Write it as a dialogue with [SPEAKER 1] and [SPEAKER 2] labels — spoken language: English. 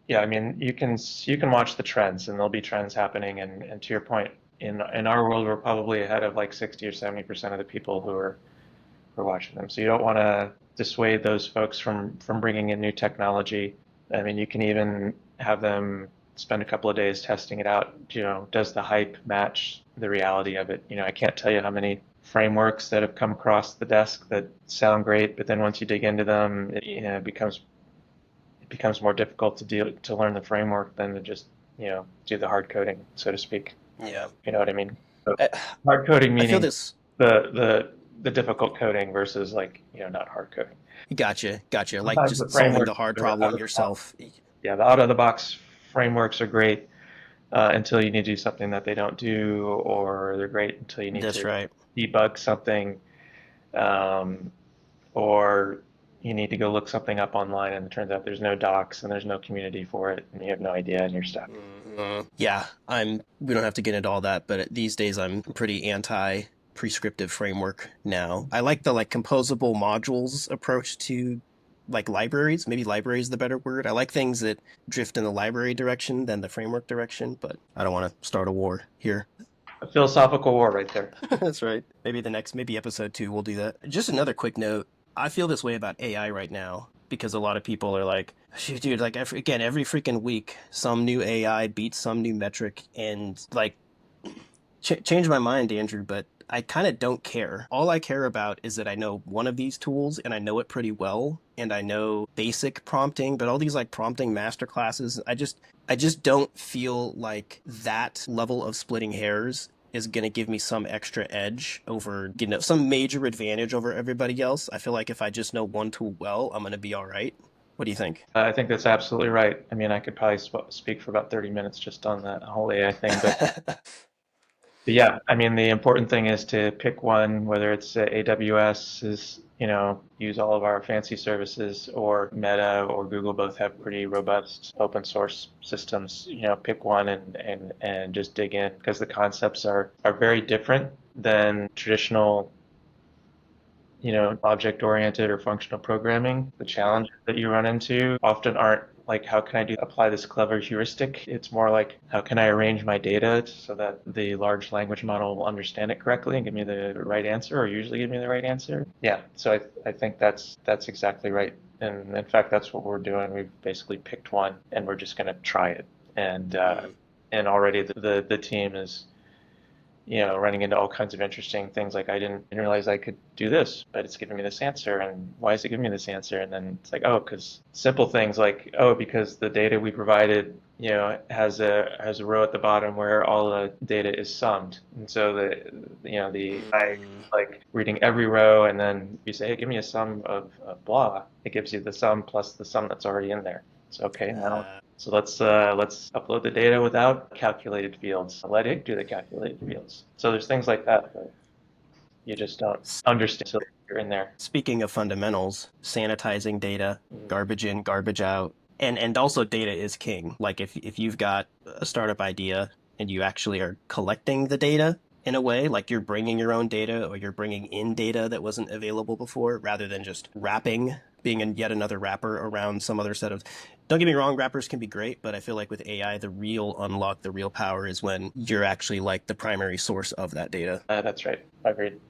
[SPEAKER 1] Yeah, I mean, you can watch the trends, and there'll be trends happening. And to your point, in our world, we're probably ahead of like 60 or 70% of the people who are watching them. So you don't want to dissuade those folks from bringing in new technology. I mean, you can even have them spend a couple of days testing it out. Does the hype match the reality of it? I can't tell you how many frameworks that have come across the desk that sound great, but then once you dig into them, it becomes more difficult to learn the framework than to just do the hard coding, so to speak.
[SPEAKER 2] Yeah.
[SPEAKER 1] You know what I mean? So
[SPEAKER 2] I,
[SPEAKER 1] hard coding
[SPEAKER 2] I feel
[SPEAKER 1] meaning
[SPEAKER 2] this.
[SPEAKER 1] the difficult coding versus like not hard coding.
[SPEAKER 2] Gotcha. Like
[SPEAKER 1] Sometimes the
[SPEAKER 2] just solving
[SPEAKER 1] frameworks
[SPEAKER 2] the hard
[SPEAKER 1] are out
[SPEAKER 2] problem
[SPEAKER 1] of the box.
[SPEAKER 2] yourself.
[SPEAKER 1] Yeah, the out of the box frameworks are great until you need to do something that they don't do, or they're great until you need
[SPEAKER 2] That's
[SPEAKER 1] to
[SPEAKER 2] right.
[SPEAKER 1] debug something, um, or you need to go look something up online and it turns out there's no docs and there's no community for it and you have no idea and you're stuck.
[SPEAKER 2] Yeah, we don't have to get into all that, but these days I'm pretty anti prescriptive framework now. I like the like composable modules approach to like libraries. Maybe library is the better word. I like things that drift in the library direction than the framework direction, but I don't want to start a war here.
[SPEAKER 1] A philosophical war right there.
[SPEAKER 2] That's right. Maybe episode 2 we'll do that. Just another quick note. I feel this way about AI right now because a lot of people are like, "Shoot, dude, like every freaking week, some new AI beats some new metric," and like, change my mind, Andrew, but I kind of don't care. All I care about is that I know one of these tools and I know it pretty well, and I know basic prompting, but all these like prompting master classes, I just don't feel like that level of splitting hairs is going to give me some extra edge over, some major advantage over everybody else. I feel like if I just know one tool well, I'm going to be all right. What do you think?
[SPEAKER 1] I think that's absolutely right. I mean, I could probably speak for about 30 minutes just on that whole AI thing, but yeah, I mean, the important thing is to pick one, whether it's AWS is, use all of our fancy services, or Meta or Google both have pretty robust open source systems. Pick one and just dig in because the concepts are very different than traditional object oriented or functional programming. The
[SPEAKER 2] Mhm.
[SPEAKER 1] challenges that you run into often aren't like, how can I apply this clever heuristic? It's more like, how can I arrange my data so that the large language model will understand it correctly and give me the right answer, or usually give me the right answer? Yeah, so I think that's exactly right. And in fact, that's what we're doing. We've basically picked one and we're just going to try it. And
[SPEAKER 2] Mm.
[SPEAKER 1] already the team is running into all kinds of interesting things. Like, I didn't realize I could do this, but it's giving me this answer. And why is it giving me this answer? And then it's like, oh, because simple things like, oh, because the data we provided, has a row at the bottom where all the data is summed. And so the I
[SPEAKER 2] Mm.
[SPEAKER 1] like reading every row, and then you say, hey, give me a sum of blah. It gives you the sum plus the sum that's already in there. So okay, now
[SPEAKER 2] Uh,
[SPEAKER 1] so let's upload the data without calculated fields. Let it do the calculated fields. So there's things like that that you just don't understand until you're in there.
[SPEAKER 2] Speaking of fundamentals, sanitizing data, garbage in, garbage out, and also data is king. Like if you've got a startup idea and you actually are collecting the data in a way, like you're bringing your own data or you're bringing in data that wasn't available before, rather than just wrapping, being yet another wrapper around some other set of. Don't get me wrong, wrappers can be great, but I feel like with AI, the real unlock, the real power is when you're actually like the primary source of that data.
[SPEAKER 1] That's right. I agreed.